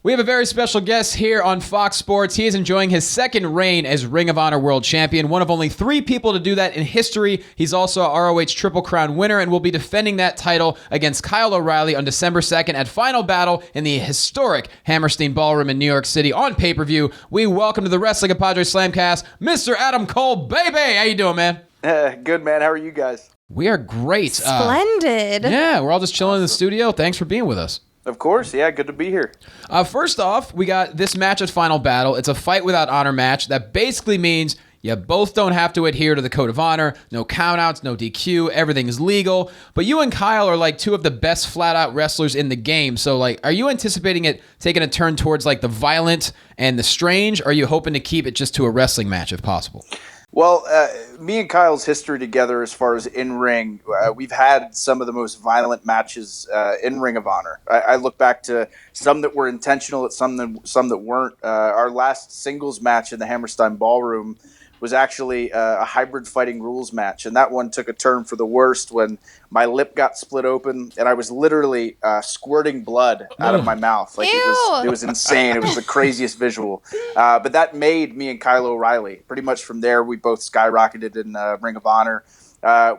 We have a very special guest here on Fox Sports. He is enjoying his second reign as Ring of Honor World Champion, one of only 3 people to do that in history. He's also a ROH Triple Crown winner and will be defending that title against Kyle O'Reilly on December 2nd at Final Battle in the historic Hammerstein Ballroom in New York City on pay-per-view. We welcome to the Wrestling Compadres Slamcast, Mr. Adam Cole, baby! How you doing, man? Good, man. How are you guys? We are great. Splendid. Yeah, we're all just chilling in the studio. Thanks for being with us. Of course, yeah, good to be here. First off, we got this match at Final Battle. It's a fight without honor match. That basically means you both don't have to adhere to the code of honor. No countouts, no DQ. Everything is legal. But you and Kyle are like 2 of the best flat-out wrestlers in the game. So, like, are you anticipating it taking a turn towards like the violent and the strange? Or are you hoping to keep it just to a wrestling match if possible? Well, me and Kyle's history together as far as in-ring, we've had some of the most violent matches in Ring of Honor. I look back to some that were intentional, some that weren't. Our last singles match in the Hammerstein Ballroom was actually a hybrid fighting rules match, and that one took a turn for the worst when my lip got split open and I was literally squirting blood out of my mouth. Like it was insane. It was the craziest visual. But that made me and Kyle O'Reilly. Pretty much from there, we both skyrocketed in Ring of Honor.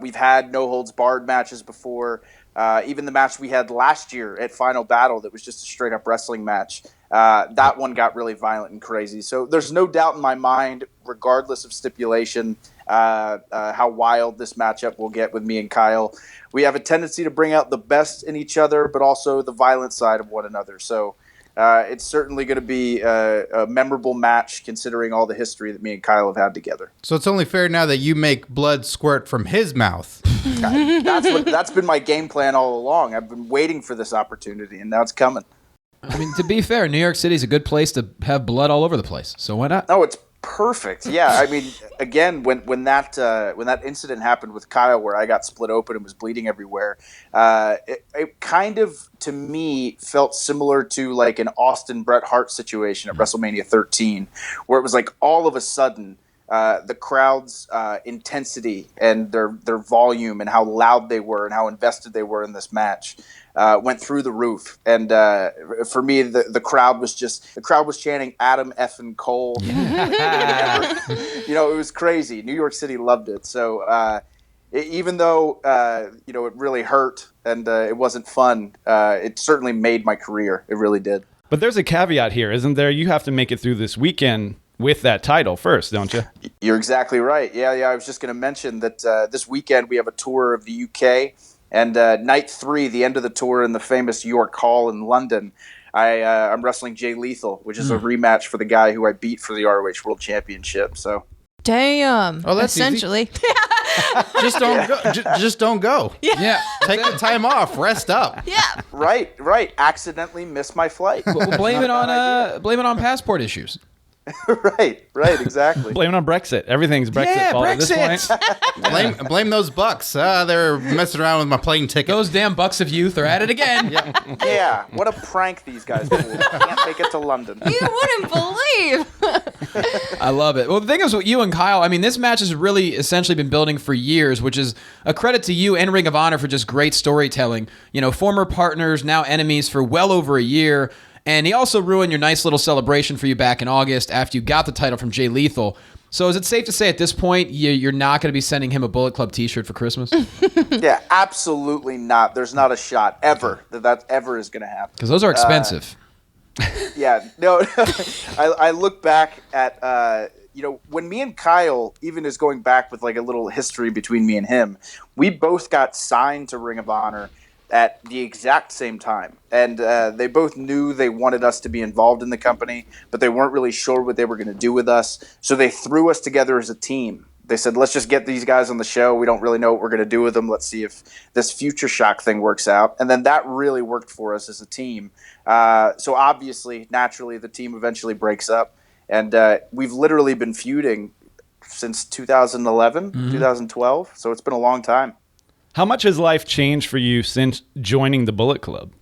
We've had no holds barred matches before. Even the match we had last year at Final Battle that was just a straight up wrestling match. That one got really violent and crazy. So there's no doubt in my mind, regardless of stipulation, how wild this matchup will get with me and Kyle. We have a tendency to bring out the best in each other, but also the violent side of one another. So it's certainly going to be a memorable match considering all the history that me and Kyle have had together. So it's only fair now that you make blood squirt from his mouth. That's been my game plan all along. I've been waiting for this opportunity, and now it's coming. I mean, to be fair, New York City is a good place to have blood all over the place. So why not? Oh, it's perfect. Yeah, I mean, again, when that incident happened with Kyle, where I got split open and was bleeding everywhere, it kind of, to me, felt similar to like an Austin Bret Hart situation at WrestleMania 13, where it was like all of a sudden the crowd's intensity and their volume and how loud they were and how invested they were in this match went through the roof. And for me, the crowd was chanting Adam effing Cole. Yeah. It was crazy. New York City loved it. So even though it really hurt and it wasn't fun, it certainly made my career. It really did. But there's a caveat here, isn't there? You have to make it through this weekend with that title first, don't you? You're exactly right. Yeah. I was just going to mention that this weekend we have a tour of the UK, and night 3, the end of the tour in the famous York Hall in London, I'm wrestling Jay Lethal, which is a rematch for the guy who I beat for the ROH World Championship. So. Damn. Oh, that's essentially. Just don't go. Just don't go. Yeah. Take the time off. Rest up. Yeah. Right. Accidentally missed my flight. Well, blame it on passport issues. Right, exactly. Blame it on Brexit. Everything's Brexit fault at this point. blame those bucks. They're messing around with my plane ticket. Those damn bucks of youth are at it again. Yeah, what a prank these guys pulled. Can't make it to London. You wouldn't believe. I love it. Well, the thing is with you and Kyle, I mean, this match has really essentially been building for years, which is a credit to you and Ring of Honor for just great storytelling. Former partners, now enemies for well over a year. And he also ruined your nice little celebration for you back in August after you got the title from Jay Lethal. So is it safe to say at this point you're not going to be sending him a Bullet Club t-shirt for Christmas? Yeah, absolutely not. There's not a shot ever that ever is going to happen. Because those are expensive. Yeah, no. I look back at, when me and Kyle, even is going back with like a little history between me and him, we both got signed to Ring of Honor at the exact same time. And they both knew they wanted us to be involved in the company, but they weren't really sure what they were going to do with us. So they threw us together as a team. They said, let's just get these guys on the show. We don't really know what we're going to do with them. Let's see if this Future Shock thing works out. And then that really worked for us as a team. So obviously, naturally, the team eventually breaks up. And we've literally been feuding since 2011, 2012. So it's been a long time. How much has life changed for you since joining the Bullet Club?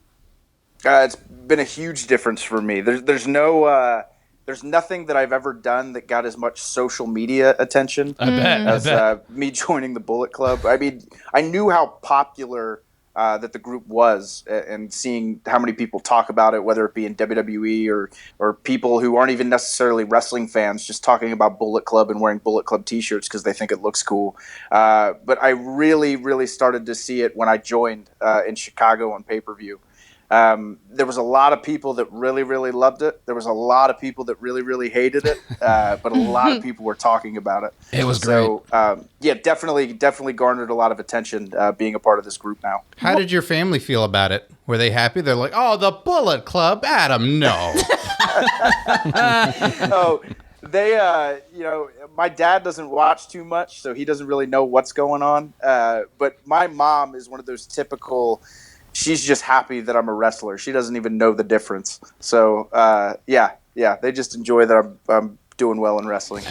It's been a huge difference for me. There's nothing that I've ever done that got as much social media attention I bet. as me joining the Bullet Club. I mean, I knew how popular that the group was, and seeing how many people talk about it, whether it be in WWE or people who aren't even necessarily wrestling fans, just talking about Bullet Club and wearing Bullet Club t-shirts because they think it looks cool. But I really, really started to see it when I joined in Chicago on pay-per-view. There was a lot of people that really, really loved it. There was a lot of people that really, really hated it. But a lot of people were talking about it. It was so, yeah, definitely garnered a lot of attention being a part of this group now. How did your family feel about it? Were they happy? They're like, oh, the Bullet Club, Adam, no. Oh, they, my dad doesn't watch too much, so he doesn't really know what's going on. But my mom is one of those typical... She's just happy that I'm a wrestler. She doesn't even know the difference. So, yeah, they just enjoy that I'm doing well in wrestling.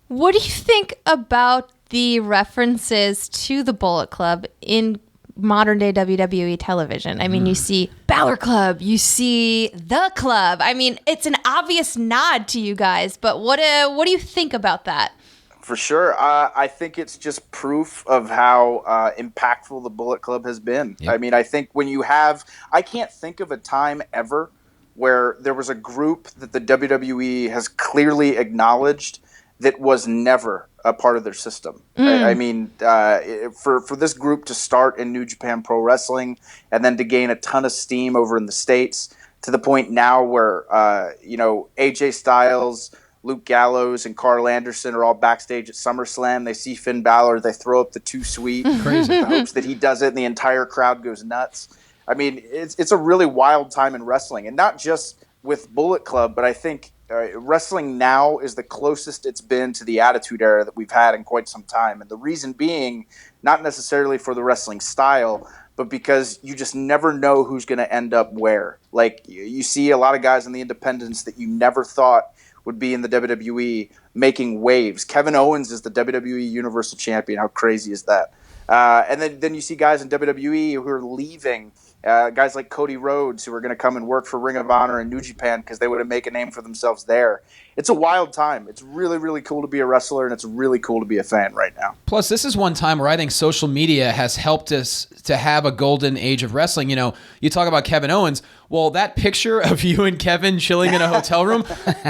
What do you think about the references to the Bullet Club in modern day WWE television? I mean, you see Balor Club, you see The Club. I mean, it's an obvious nod to you guys, but what do you think about that? For sure. I think it's just proof of how impactful the Bullet Club has been. Yep. I mean, I think when you have... I can't think of a time ever where there was a group that the WWE has clearly acknowledged that was never a part of their system. I mean, for this group to start in New Japan Pro Wrestling and then to gain a ton of steam over in the States to the point now where, AJ Styles... Luke Gallows and Carl Anderson are all backstage at SummerSlam. They see Finn Balor. They throw up the too sweet. Crazy. In hopes that he does it and the entire crowd goes nuts. I mean, it's a really wild time in wrestling. And not just with Bullet Club, but I think wrestling now is the closest it's been to the Attitude Era that we've had in quite some time. And the reason being, not necessarily for the wrestling style, but because you just never know who's going to end up where. Like, you see a lot of guys in the independents that you never thought would be in the WWE making waves. Kevin Owens is the WWE Universal Champion. How crazy is that? And then you see guys in WWE who are leaving, guys like Cody Rhodes who are going to come and work for Ring of Honor and New Japan because they would make a name for themselves there. It's a wild time. It's really, really cool to be a wrestler, and it's really cool to be a fan right now. Plus, this is one time where I think social media has helped us to have a golden age of wrestling. You know, you talk about Kevin Owens. Well, that picture of you and Kevin chilling in a hotel room,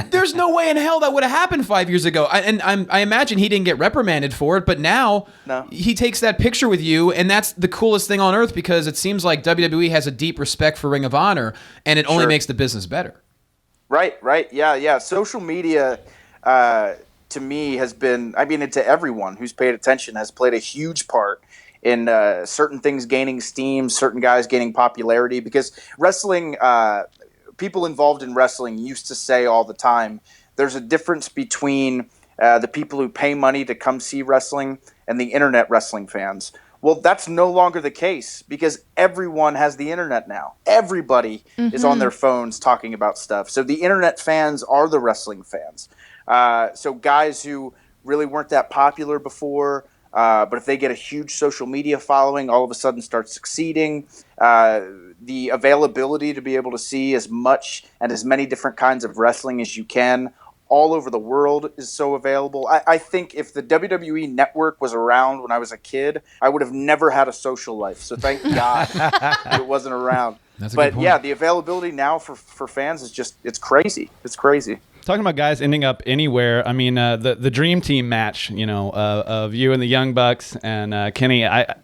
there's no way in hell that would have happened 5 years ago. I imagine he didn't get reprimanded for it, but now he takes that picture with you, and that's the coolest thing on earth because it seems like WWE has a deep respect for Ring of Honor, and it only makes the business better. Right. Yeah. Social media, to me, has been, I mean, to everyone who's paid attention, has played a huge part in certain things gaining steam, certain guys gaining popularity. Because wrestling, people involved in wrestling used to say all the time, there's a difference between the people who pay money to come see wrestling and the internet wrestling fans. Well, that's no longer the case because everyone has the internet now. Everybody is on their phones talking about stuff. So the internet fans are the wrestling fans. So guys who really weren't that popular before, but if they get a huge social media following, all of a sudden start succeeding. The availability to be able to see as much and as many different kinds of wrestling as you can all over the world is so available. I think if the WWE Network was around when I was a kid, I would have never had a social life. So thank God it wasn't around. But yeah, the availability now for fans is just, it's crazy. It's crazy. Talking about guys ending up anywhere, I mean, the Dream Team match, of you and the Young Bucks and Kenny, I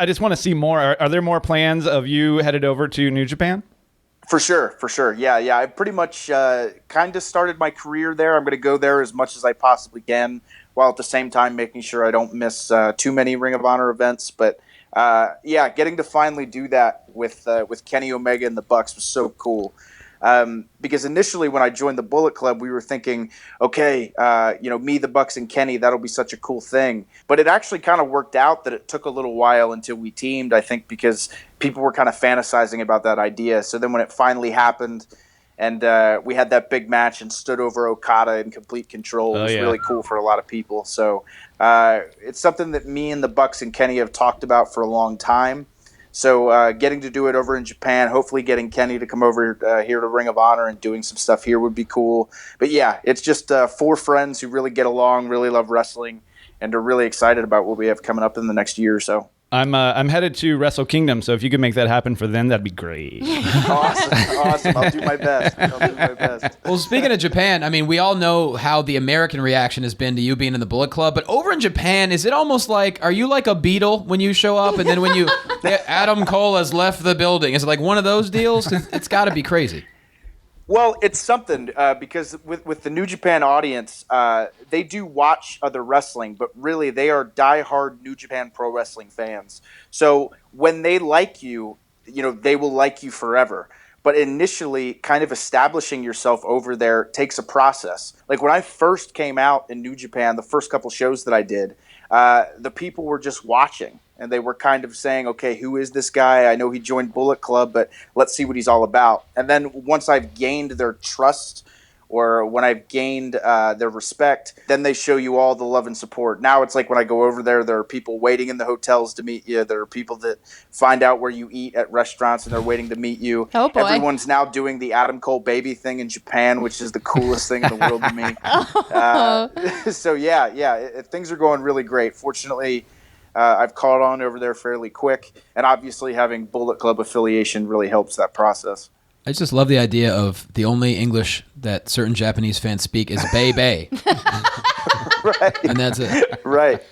just want to see more. Are there more plans of you headed over to New Japan? For sure. Yeah. I pretty much kind of started my career there. I'm going to go there as much as I possibly can, while at the same time making sure I don't miss too many Ring of Honor events. But getting to finally do that with Kenny Omega and the Bucks was so cool. Because initially when I joined the Bullet Club, we were thinking, okay, me, the Bucks, and Kenny, that'll be such a cool thing. But it actually kind of worked out that it took a little while until we teamed, I think, because people were kind of fantasizing about that idea. So then when it finally happened and we had that big match and stood over Okada in complete control, it was really cool for a lot of people. So it's something that me and the Bucks and Kenny have talked about for a long time. So getting to do it over in Japan, hopefully getting Kenny to come over here to Ring of Honor and doing some stuff here would be cool. But yeah, it's just 4 friends who really get along, really love wrestling, and are really excited about what we have coming up in the next year or so. I'm headed to Wrestle Kingdom, so if you could make that happen for them, that'd be great. Awesome. I'll do my best. Well, speaking of Japan, I mean, we all know how the American reaction has been to you being in the Bullet Club, but over in Japan, is it almost like, are you like a Beatle when you show up, and then when Adam Cole has left the building? Is it like one of those deals? 'Cause it's got to be crazy. Well, it's something because with the New Japan audience, they do watch other wrestling, but really they are diehard New Japan Pro Wrestling fans. So when they like you, they will like you forever. But initially, kind of establishing yourself over there takes a process. Like when I first came out in New Japan, the first couple shows that I did, the people were just watching. And they were kind of saying, okay, who is this guy? I know he joined Bullet Club, but let's see what he's all about. And then once I've gained their trust or when I've gained their respect, then they show you all the love and support. Now it's like when I go over there are people waiting in the hotels to meet you. There are people that find out where you eat at restaurants and they're waiting to meet you. Oh, boy. Everyone's now doing the Adam Cole baby thing in Japan, which is the coolest thing in the world to me. So, things are going really great. Fortunately, I've caught on over there fairly quick, and obviously having Bullet Club affiliation really helps that process. I just love the idea of the only English that certain Japanese fans speak is Bay Bay. Right. And that's it. Right.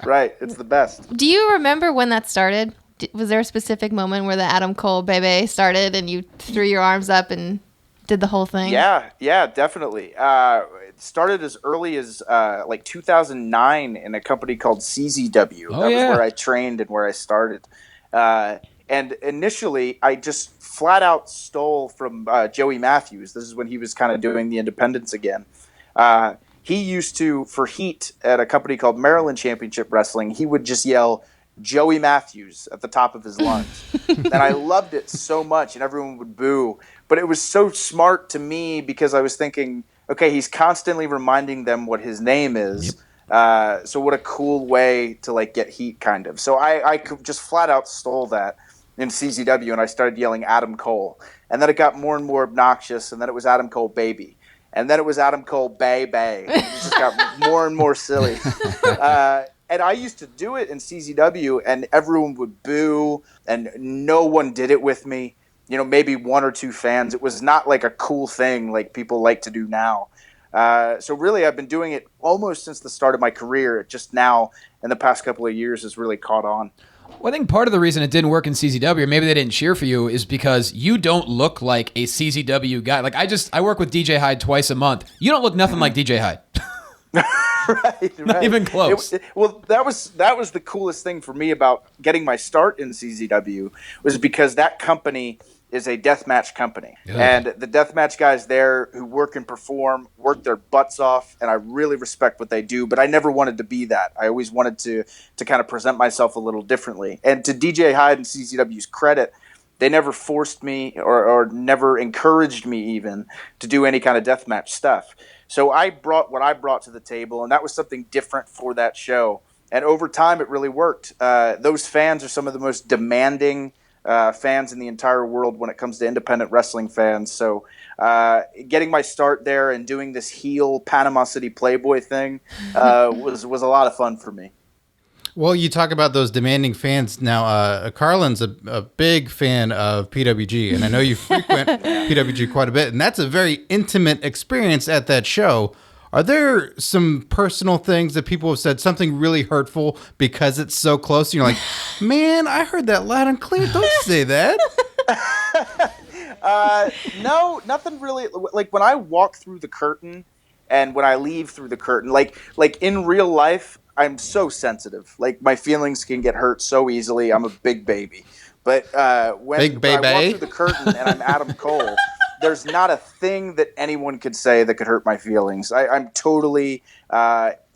It's the best. Do you remember when that started? Was there a specific moment where the Adam Cole Bebe started and you threw your arms up and did the whole thing? Yeah, definitely. It started as early as like 2009 in a company called CZW. Oh, that was yeah. where I trained and where I started. And initially, I just flat out stole from Joey Matthews. This is when he was kind of doing the independents again. He used to, for heat at a company called Maryland Championship Wrestling, he would just yell, Joey Matthews at the top of his lungs. And I loved it so much, and everyone would boo. But it was so smart to me because I was thinking, okay, he's constantly reminding them what his name is. Yep. So what a cool way to like get heat, kind of. So I could just flat out stole that in CZW, and I started yelling Adam Cole. And then it got more and more obnoxious, and then it was Adam Cole Baby. And then it was Adam Cole Bay Bay. It just got more and more silly. And I used to do it in CZW, and everyone would boo, and no one did it with me. Maybe one or two fans. It was not like a cool thing like people like to do now. So really, I've been doing it almost since the start of my career. It just now, in the past couple of years, has really caught on. Well, I think part of the reason it didn't work in CZW, or maybe they didn't cheer for you, is because you don't look like a CZW guy. Like I work with DJ Hyde twice a month. You don't look nothing like DJ Hyde. Right. Not even close. Well, that was the coolest thing for me about getting my start in CZW was because that company is a deathmatch company. Yeah. And the deathmatch guys there who work and perform work their butts off, and I really respect what they do, but I never wanted to be that. I always wanted to kind of present myself a little differently. And to DJ Hyde and CZW's credit, they never forced me or never encouraged me even to do any kind of deathmatch stuff. So I brought what I brought to the table, and that was something different for that show. And over time, it really worked. Those fans are some of the most demanding fans in the entire world when it comes to independent wrestling fans. So getting my start there and doing this heel Panama City Playboy thing was a lot of fun for me. Well, you talk about those demanding fans. Now, Carrlyn's a big fan of PWG, and I know you frequent PWG quite a bit, and that's a very intimate experience at that show. Are there some personal things that people have said, something really hurtful because it's so close? And you're like, man, I heard that loud and clear. Don't say that. No, nothing really. Like when I walk through the curtain and when I leave through the curtain, like in real life, I'm so sensitive. Like my feelings can get hurt so easily. I'm a big baby. But when I walk through the curtain and I'm Adam Cole, there's not a thing that anyone could say that could hurt my feelings. I'm totally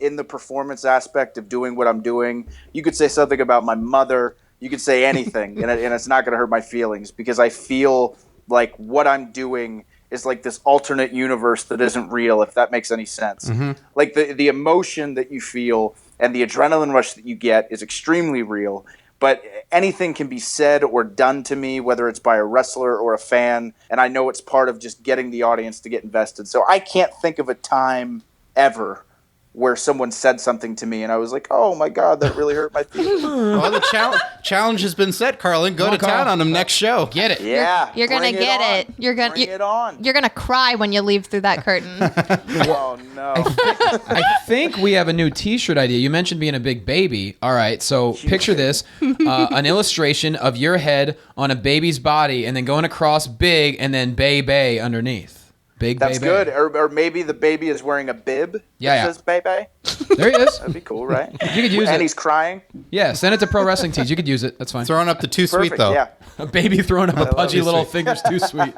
in the performance aspect of doing what I'm doing. You could say something about my mother. You could say anything, and it's not going to hurt my feelings because I feel like what I'm doing is like this alternate universe that isn't real, if that makes any sense. Mm-hmm. Like the emotion that you feel and the adrenaline rush that you get is extremely real. But anything can be said or done to me, whether it's by a wrestler or a fan, and I know it's part of just getting the audience to get invested. So I can't think of a time ever where someone said something to me and I was like, oh my God, that really hurt my feelings. Well, the challenge has been set, Carlin. Go to town on him next show. Get it. Yeah. You're gonna get it. You're gonna bring it on. You're gonna cry when you leave through that curtain. Oh no. I think we have a new T-shirt idea. You mentioned being a big baby. All right, so picture this: an illustration of your head on a baby's body, and then going across big, and then Bay underneath. Big That's Bay. good. Or maybe the baby is wearing a bib that says Bay. There he is. That'd be cool, right? You could use and it. he's crying. Yeah, send it to Pro Wrestling Tees. You could use it. That's fine. Throwing up the too sweet Perfect, though. yeah. A baby throwing up a pudgy Too little Sweet. fingers too sweet.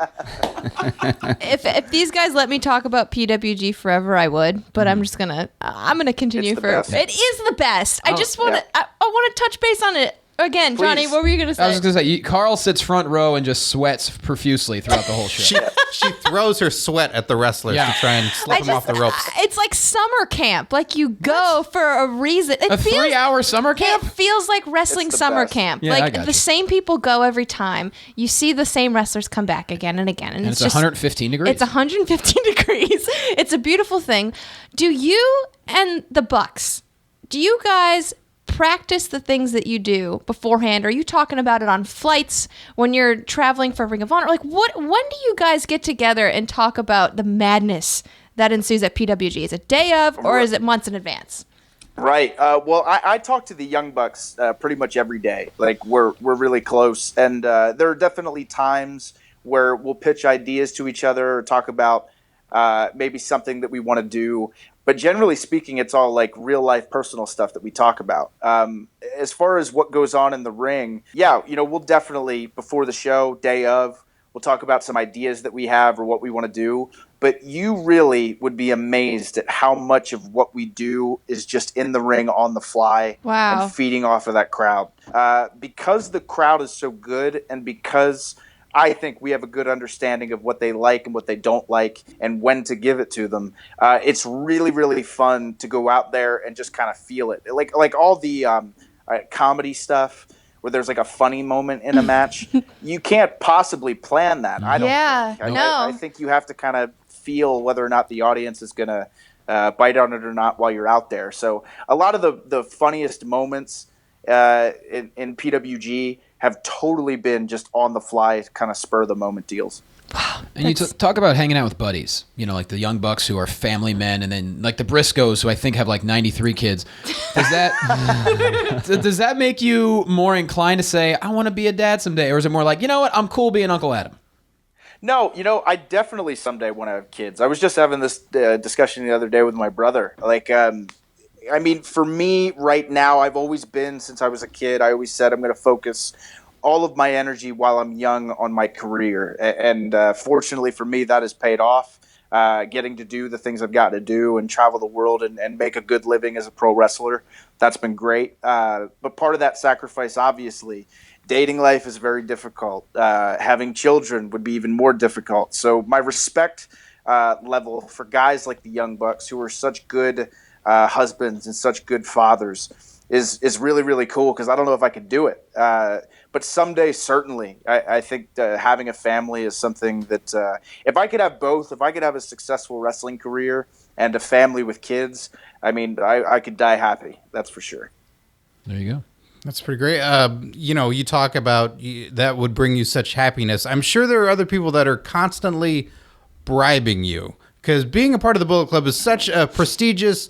If these guys let me talk about PWG forever, I would. But I'm gonna continue It's the for. best. It is the best. I just want to. yeah. I want to touch base on it again, Johnny. Please. What were you gonna say? I was just gonna say, Carl sits front row and just sweats profusely throughout the whole show. She throws her sweat at the wrestlers Yeah. to try and slip them off the ropes. It's like summer camp. Like you go for a reason. It A feels, 3-hour summer camp? It feels like wrestling It's the summer best. camp. Yeah, I like got the you. same people go every time. You see the same wrestlers come back again and again, and And it's just 115 degrees. It's 115 degrees. It's a beautiful thing. Do you and the Bucks? Do you guys practice the things that you do beforehand? Are you talking about it on flights when you're traveling for Ring of Honor? Like when do you guys get together and talk about the madness that ensues at PWG? Is it day of or is it months in advance? Right. Well, I talk to the Young Bucks pretty much every day. Like we're really close, and there are definitely times where we'll pitch ideas to each other or talk about maybe something that we want to do. But generally speaking, it's all like real life personal stuff that we talk about. As far as what goes on in the ring, yeah, we'll definitely, before the show, day of, we'll talk about some ideas that we have or what we want to do. But you really would be amazed at how much of what we do is just in the ring on the fly. Wow. And feeding off of that crowd. Because the crowd is so good and because I think we have a good understanding of what they like and what they don't like and when to give it to them. It's really, really fun to go out there and just kind of feel it. Like all the comedy stuff where there's like a funny moment in a match. You can't possibly plan that. I don't think. I think you have to kind of feel whether or not the audience is going to bite on it or not while you're out there. So a lot of the funniest moments in PWG have totally been just on the fly, kind of spur of the moment deals. And you talk about hanging out with buddies, like the Young Bucks who are family men, and then like the Briscoes who I think have like 93 kids. Does that make you more inclined to say, I want to be a dad someday? Or is it more like, you know what, I'm cool being Uncle Adam? No, I definitely someday want to have kids. I was just having this discussion the other day with my brother. Like, I mean, for me right now, I've always been, since I was a kid, I always said I'm going to focus all of my energy while I'm young on my career. And fortunately for me, that has paid off. Getting to do the things I've got to do and travel the world and make a good living as a pro wrestler. That's been great. But part of that sacrifice, obviously, dating life is very difficult. Having children would be even more difficult. So my respect level for guys like the Young Bucks who are such good husbands and such good fathers is really, really cool because I don't know if I could do it. But someday, certainly, I think having a family is something that if I could have both, if I could have a successful wrestling career and a family with kids, I mean, I could die happy. That's for sure. There you go. That's pretty great. You talk about that would bring you such happiness. I'm sure there are other people that are constantly bribing you because being a part of the Bullet Club is such a prestigious,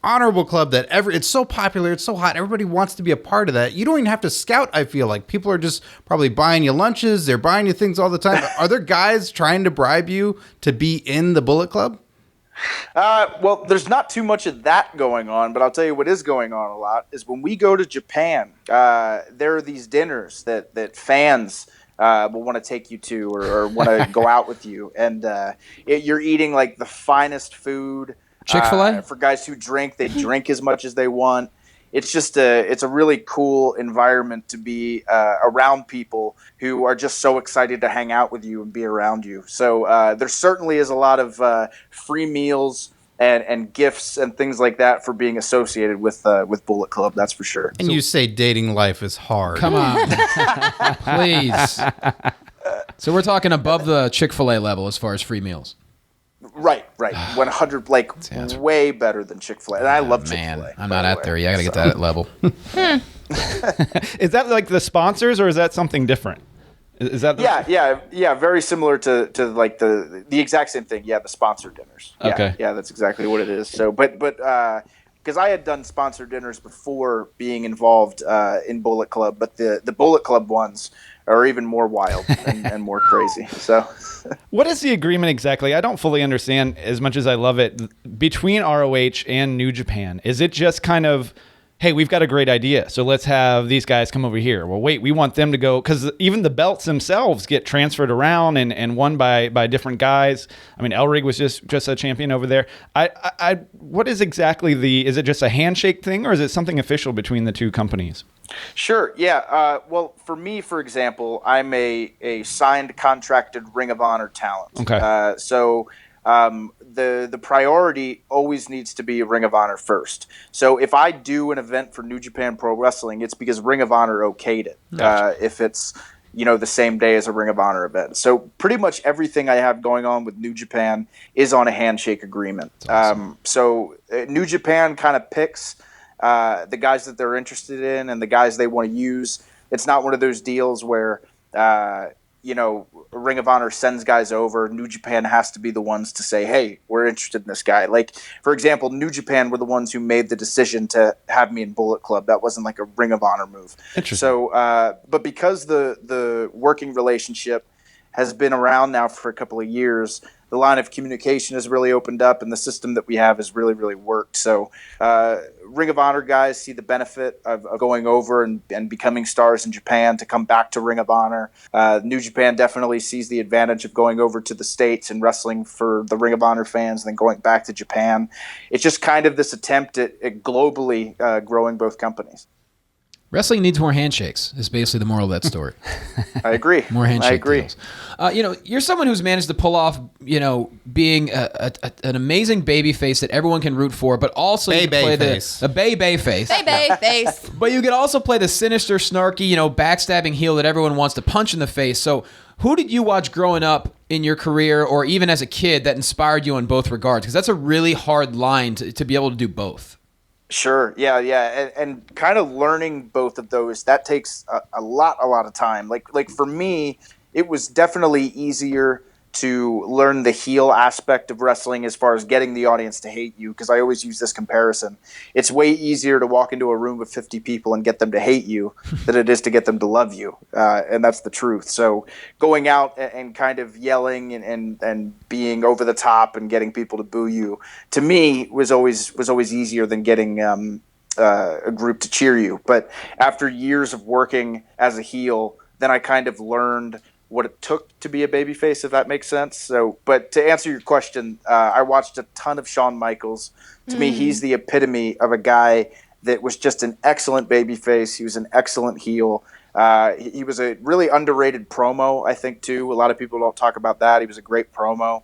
honorable club that it's so popular, it's so hot, everybody wants to be a part of that. You don't even have to scout, I feel like. People are just probably buying you lunches, they're buying you things all the time. Are there guys trying to bribe you to be in the Bullet Club? Well, there's not too much of that going on, but I'll tell you what is going on a lot is when we go to Japan, there are these dinners that fans will want to take you to or want to go out with you. And you're eating like the finest food. Chick-fil-A? For guys who drink, they drink as much as they want. It's just it's a really cool environment to be around people who are just so excited to hang out with you and be around you. So there certainly is a lot of free meals and gifts and things like that for being associated with Bullet Club. That's for sure. And you say dating life is hard. Come on. Please. So we're talking above the Chick-fil-A level as far as free meals. Right, 100, like way better than Chick-fil-A, and I love Man, Chick-fil-A. I'm not at there. Yeah, I gotta get that level. Is that like the sponsors, or is that something different? Is that Yeah, very similar to like the exact same thing. Yeah, the sponsor dinners. Yeah, Okay. yeah, that's exactly what it is. So, but because I had done sponsor dinners before being involved in Bullet Club, but the Bullet Club ones are even more wild and more crazy. So, What is the agreement exactly? I don't fully understand as much as I love it between ROH and New Japan. Is it just kind of, hey, we've got a great idea, so let's have these guys come over here. Well, wait, we want them to go, because even the belts themselves get transferred around and won by different guys. I mean, Elrig was just a champion over there. What is exactly is it just a handshake thing, or is it something official between the two companies? sure, yeah. Well, for me, for example, I'm a signed, contracted Ring of Honor talent. Okay. So the priority always needs to be Ring of Honor first. So if I do an event for New Japan Pro Wrestling, it's because Ring of Honor okayed it. Gotcha. If it's the same day as a Ring of Honor event. So pretty much everything I have going on with New Japan is on a handshake agreement. Awesome. So New Japan kind of picks the guys that they're interested in and the guys they want to use. It's not one of those deals where Ring of Honor sends guys over. New Japan has to be the ones to say, hey, we're interested in this guy. Like, for example, New Japan were the ones who made the decision to have me in Bullet Club. That wasn't like a Ring of Honor move. Interesting. So, but because the working relationship has been around now for a couple of years, the line of communication has really opened up, and the system that we have has really, really worked. So Ring of Honor guys see the benefit of going over and becoming stars in Japan to come back to Ring of Honor. New Japan definitely sees the advantage of going over to the States and wrestling for the Ring of Honor fans and then going back to Japan. It's just kind of this attempt at globally growing both companies. Wrestling needs more handshakes is basically the moral of that story. I agree. More handshake I agree. deals. You're someone who's managed to pull off, being an amazing baby face that everyone can root for, but also you Bay play face. the Bay face. Bay face. But you can also play the sinister, snarky, backstabbing heel that everyone wants to punch in the face. So who did you watch growing up in your career or even as a kid that inspired you in both regards? Because that's a really hard line to be able to do both. Sure. Yeah. And kind of learning both of those, that takes a lot of time. Like for me, it was definitely easier to learn the heel aspect of wrestling as far as getting the audience to hate you, because I always use this comparison. It's way easier to walk into a room of 50 people and get them to hate you than it is to get them to love you. And that's the truth. So going out and kind of yelling and being over the top and getting people to boo you, to me, was always easier than getting a group to cheer you. But after years of working as a heel, then I kind of learned what it took to be a babyface, if that makes sense. So, but to answer your question, I watched a ton of Shawn Michaels. To me, he's the epitome of a guy that was just an excellent babyface. He was an excellent heel. He was a really underrated promo, I think, too. A lot of people don't talk about that. He was a great promo.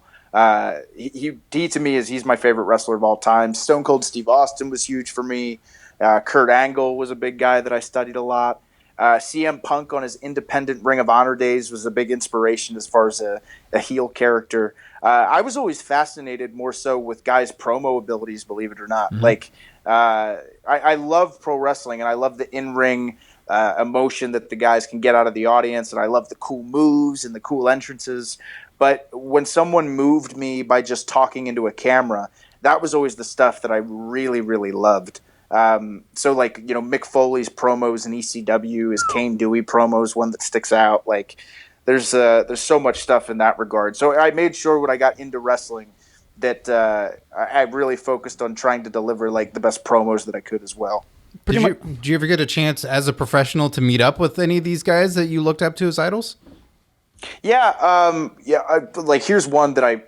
He to me he's my favorite wrestler of all time. Stone Cold Steve Austin was huge for me. Kurt Angle was a big guy that I studied a lot. CM Punk on his independent Ring of Honor days was a big inspiration as far as a heel character. I was always fascinated more so with guys' promo abilities, believe it or not. Like, I love pro wrestling, and I love the in-ring emotion that the guys can get out of the audience, and I love the cool moves and the cool entrances. But when someone moved me by just talking into a camera, that was always the stuff that I really, really loved. So like, Mick Foley's promos in ECW, his Kane Dewey promos, one that sticks out. Like there's so much stuff in that regard. So I made sure when I got into wrestling that I really focused on trying to deliver like the best promos that I could as well. Did you ever get a chance as a professional to meet up with any of these guys that you looked up to as idols? Yeah. Like here's one that I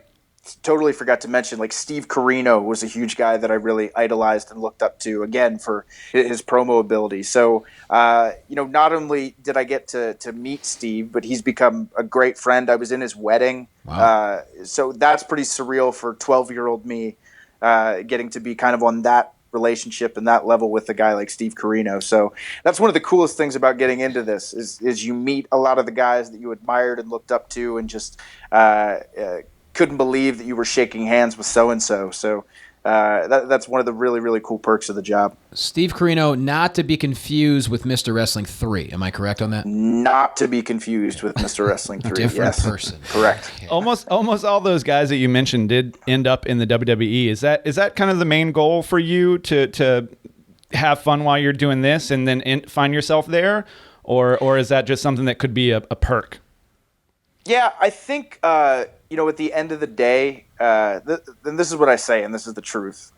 totally forgot to mention. Like Steve Corino was a huge guy that I really idolized and looked up to, again, for his promo ability. So, not only did I get to meet Steve, but he's become a great friend. I was in his wedding. Wow. So that's pretty surreal for 12-year-old me, getting to be kind of on that relationship and that level with a guy like Steve Corino. So that's one of the coolest things about getting into this is you meet a lot of the guys that you admired and looked up to and just couldn't believe that you were shaking hands with so-and-so. So that's one of the really, really cool perks of the job. Steve Corino, not to be confused with Mr. Wrestling 3. Am I correct on that? Not to be confused with Mr. Wrestling 3. Different yes. person. Correct. Yeah. Almost all those guys that you mentioned did end up in the WWE. Is that kind of the main goal for you to have fun while you're doing this and then find yourself there? Or is that just something that could be a perk? Yeah, I think, at the end of the day, and this is what I say, and this is the truth.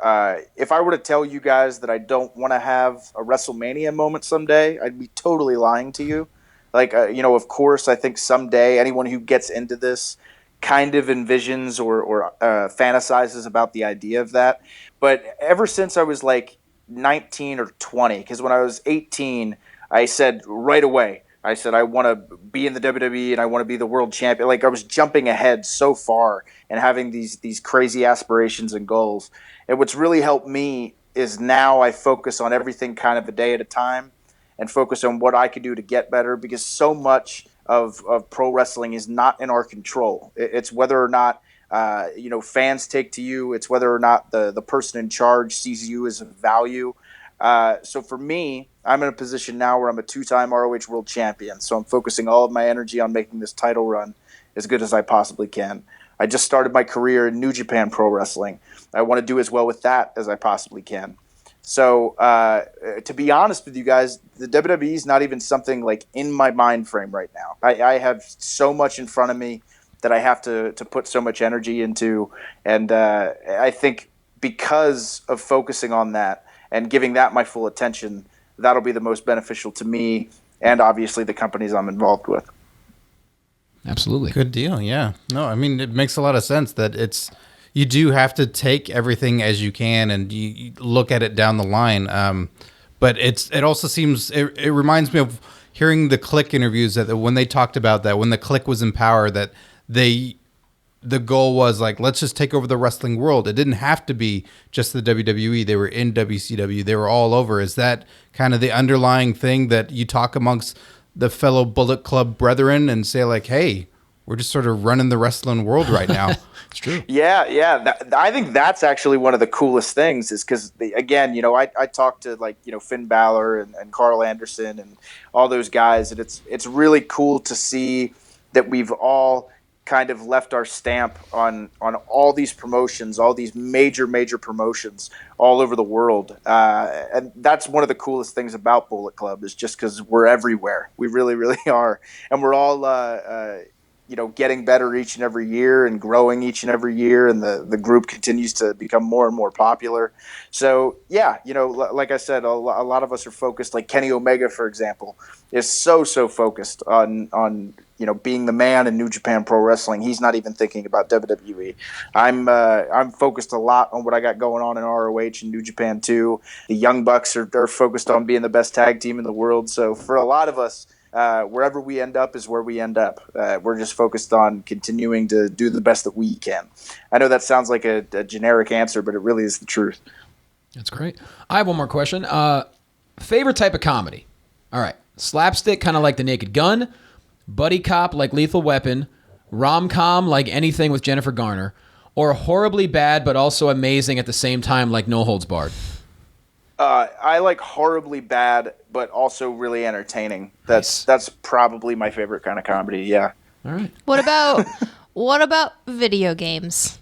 If I were to tell you guys that I don't want to have a WrestleMania moment someday, I'd be totally lying to you. Like, of course, I think someday anyone who gets into this kind of envisions or fantasizes about the idea of that. But ever since I was like 19 or 20, because when I was 18, I said right away, I said, I want to be in the WWE and I want to be the world champion. Like, I was jumping ahead so far and having these crazy aspirations and goals. And what's really helped me is now I focus on everything kind of a day at a time and focus on what I can do to get better, because so much of pro wrestling is not in our control. It's whether or not fans take to you. It's whether or not the person in charge sees you as a value. So for me, I'm in a position now where I'm a 2-time ROH World Champion. So I'm focusing all of my energy on making this title run as good as I possibly can. I just started my career in New Japan Pro Wrestling. I want to do as well with that as I possibly can. So to be honest with you guys, the WWE is not even something like in my mind frame right now. I have so much in front of me that I have to put so much energy into. And I think because of focusing on that and giving that my full attention, that'll be the most beneficial to me and obviously the companies I'm involved with. Absolutely. Good deal. Yeah. No, I mean, it makes a lot of sense that you do have to take everything as you can and you look at it down the line. But it also seems, it reminds me of hearing the Click interviews that when they talked about that, when the Click was in power, that the goal was like, let's just take over the wrestling world. It didn't have to be just the WWE. They were in WCW. They were all over. Is that kind of the underlying thing that you talk amongst the fellow Bullet Club brethren and say like, hey, we're just sort of running the wrestling world right now? It's true. Yeah. I think that's actually one of the coolest things is because, again, I talked to Finn Balor and Carl Anderson and all those guys, and it's really cool to see that we've all kind of left our stamp on all these promotions, all these major promotions all over the world. And that's one of the coolest things about Bullet Club is just because we're everywhere. We really, really are. And we're all, getting better each and every year and growing each and every year. And the group continues to become more and more popular. So, yeah, like I said, a lot of us are focused, like Kenny Omega, for example, is so focused on being the man in New Japan Pro Wrestling. He's not even thinking about WWE. I'm focused a lot on what I got going on in ROH and New Japan too. The Young Bucks are focused on being the best tag team in the world. So for a lot of us, wherever we end up is where we end up. We're just focused on continuing to do the best that we can. I know that sounds like a generic answer, but it really is the truth. That's great. I have one more question. Favorite type of comedy? All right. Slapstick, kind of like The Naked Gun. Buddy cop like Lethal Weapon, rom-com like anything with Jennifer Garner, or horribly bad but also amazing at the same time like No Holds Barred? I like horribly bad but also really entertaining. That's probably my favorite kind of comedy, yeah. All right. What about video games?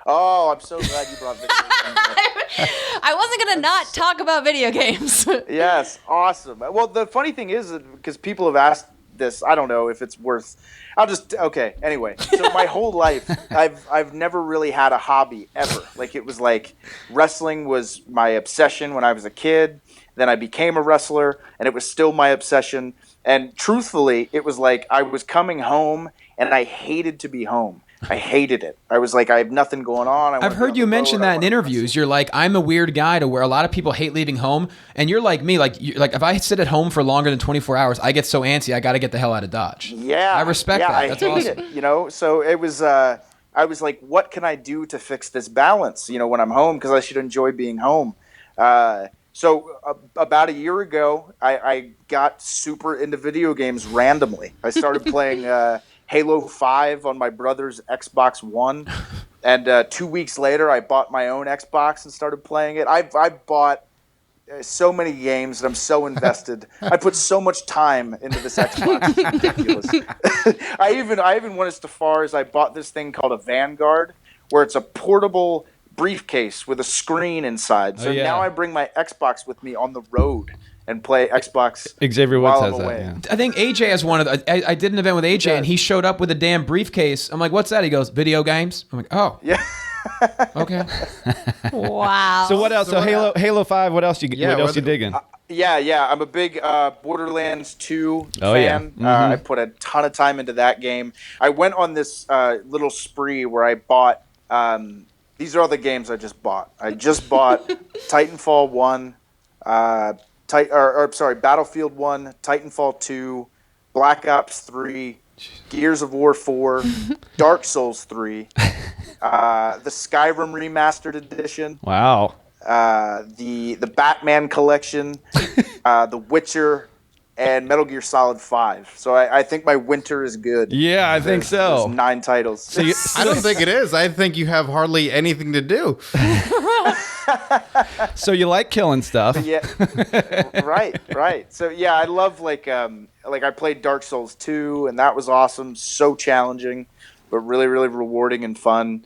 Oh, I'm so glad you brought video games. I wasn't going to not talk about video games. Yes, awesome. Well, the funny thing is, because people have asked this, I don't know if it's worth. Okay. Anyway, so my whole life, I've never really had a hobby ever. Like it was like wrestling was my obsession when I was a kid. Then I became a wrestler, and it was still my obsession. And truthfully, it was like I was coming home, and I hated to be home. I hated it. I was like, I have nothing going on. I've heard you mention that in interviews. You're like, I'm a weird guy to where a lot of people hate leaving home. And you're like me. Like if I sit at home for longer than 24 hours, I get so antsy. I got to get the hell out of Dodge. Yeah. I respect that. That's I hate awesome. it. So it was, I was like, what can I do to fix this balance, when I'm home? Because I should enjoy being home. So about a year ago, I got super into video games randomly. I started playing Halo 5 on my brother's Xbox One. And 2 weeks later, I bought my own Xbox and started playing it. I bought so many games and I'm so invested. I put so much time into this Xbox. It's ridiculous. I even went as far as I bought this thing called a Vanguard, where it's a portable briefcase with a screen inside. So now I bring my Xbox with me on the road and play Xbox. Xavier Woods while has I'm that. away. Yeah. I think AJ has one of the. I did an event with AJ, and he showed up with a damn briefcase. I'm like, "What's that?" He goes, "Video games." I'm like, "Oh, Yeah. okay." Wow. So what else? So Halo 5. What else you digging? Yeah. I'm a big Borderlands 2 Oh, yeah. fan. I put a ton of time into that game. I went on this little spree where I bought. These are all the games I just bought. I just bought Titanfall 1. Battlefield 1, Titanfall 2, Black Ops 3, Gears of War 4, Dark Souls 3, the Skyrim Remastered Edition, Wow. the Batman Collection, The Witcher, and Metal Gear Solid 5. So I think my winter is good. Yeah, I think so. There's 9 titles. I don't think it is. I think you have hardly anything to do. So you like killing stuff? Yeah, right. So yeah, I love like I played Dark Souls 2, and that was awesome. So challenging, but really, really rewarding and fun.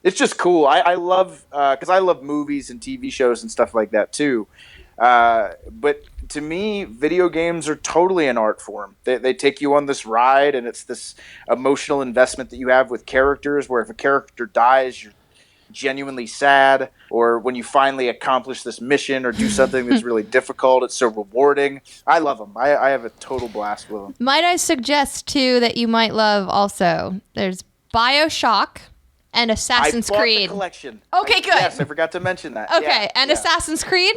It's just cool. I love because I love movies and TV shows and stuff like that too. But to me, video games are totally an art form. They take you on this ride, and it's this emotional investment that you have with characters. Where if a character dies, you're genuinely sad, or when you finally accomplish this mission or do something that's really difficult, it's so rewarding. I love them. I have a total blast with them. Might I suggest, too, that you might love also, there's BioShock and Assassin's I bought Creed. the collection. Okay, good. Yes, I forgot to mention that. Okay, and yeah. Assassin's Creed?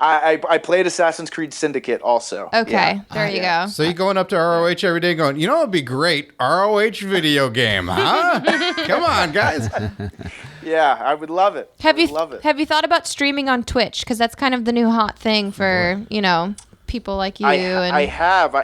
I played Assassin's Creed Syndicate also. Okay, Yeah. there you go. So you going up to ROH every day going, you know what would be great? ROH video game, huh? Come on, guys. Yeah, I would love it. Have you love it? have you thought about streaming on Twitch? Because that's kind of the new hot thing for, people like you. I have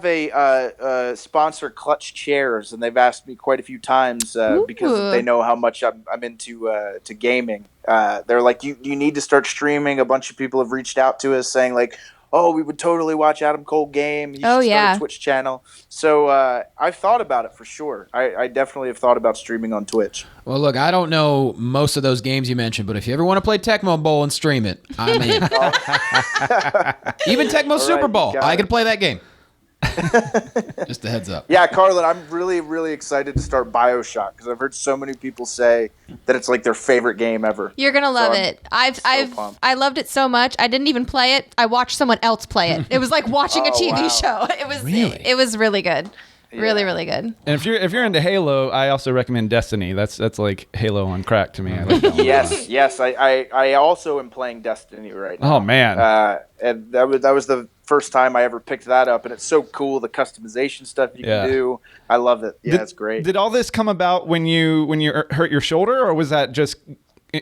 a sponsor, Clutch Chairs, and they've asked me quite a few times because they know how much I'm into to gaming. They're like, you need to start streaming. A bunch of people have reached out to us saying like, oh, we would totally watch Adam Cole game. You should start a Twitch channel. So I've thought about it for sure. I definitely have thought about streaming on Twitch. Well, look, I don't know most of those games you mentioned, but if you ever want to play Tecmo Bowl and stream it, I'm in. Even Tecmo Super Bowl, I can play that game. Just a heads up. Yeah, Carlin, I'm really, really excited to start BioShock because I've heard so many people say that it's like their favorite game ever. You're gonna love it. I loved it so much. I didn't even play it. I watched someone else play it. It was like watching a TV show. It was really good. Yeah. Really, really good. And if you're into Halo, I also recommend Destiny. That's like Halo on crack to me. I like that one. Yes. I also am playing Destiny right now. Oh man. And that was the first time I ever picked that up, and it's so cool, the customization stuff you can do. I love it. Yeah, it's great. Did all this come about when you hurt your shoulder, or was that just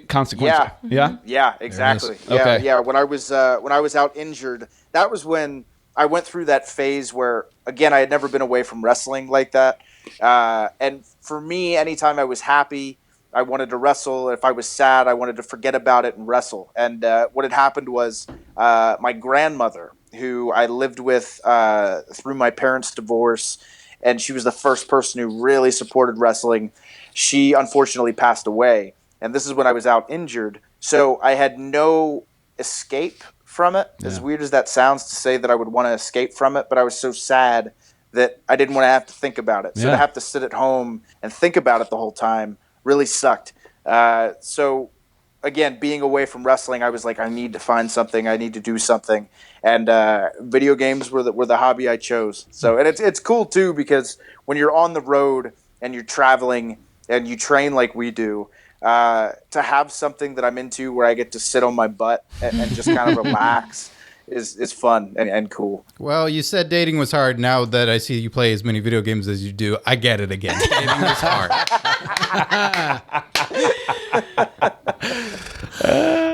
consequential? Yeah, exactly. Okay. Yeah. When I was out injured, that was when I went through that phase where, again, I had never been away from wrestling like that. And for me, anytime I was happy, I wanted to wrestle. If I was sad, I wanted to forget about it and wrestle. And what had happened was my grandmother, who I lived with through my parents' divorce, and she was the first person who really supported wrestling. She unfortunately passed away. And this is when I was out injured. So I had no escape from it, as weird as that sounds to say that I would want to escape from it, but I was so sad that I didn't want to have to think about it. So to have to sit at home and think about it the whole time really sucked. So again, being away from wrestling, I was like, I need to find something. I need to do something. And video games were the hobby I chose. So, and it's cool too, because when you're on the road and you're traveling and you train like we do, to have something that I'm into where I get to sit on my butt and just kind of relax is fun and cool. Well, you said dating was hard. Now that I see you play as many video games as you do, I get it again. Dating was hard.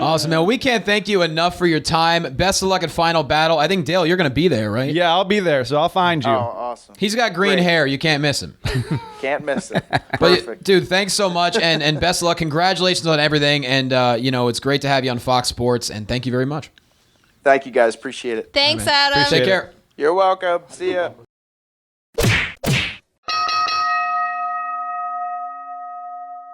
Awesome, man. We can't thank you enough for your time. Best of luck at Final Battle. I think, Dale, you're going to be there, right? Yeah, I'll be there, so I'll find you. Oh, Awesome. He's got green Great. hair. You can't miss him. Can't miss it. But Perfect. dude, thanks so much, and best of luck. Congratulations on everything, and it's great to have you on Fox Sports, and thank you very much. Thank you guys. Appreciate it. Thanks, Adam. Take care. You're welcome. See ya.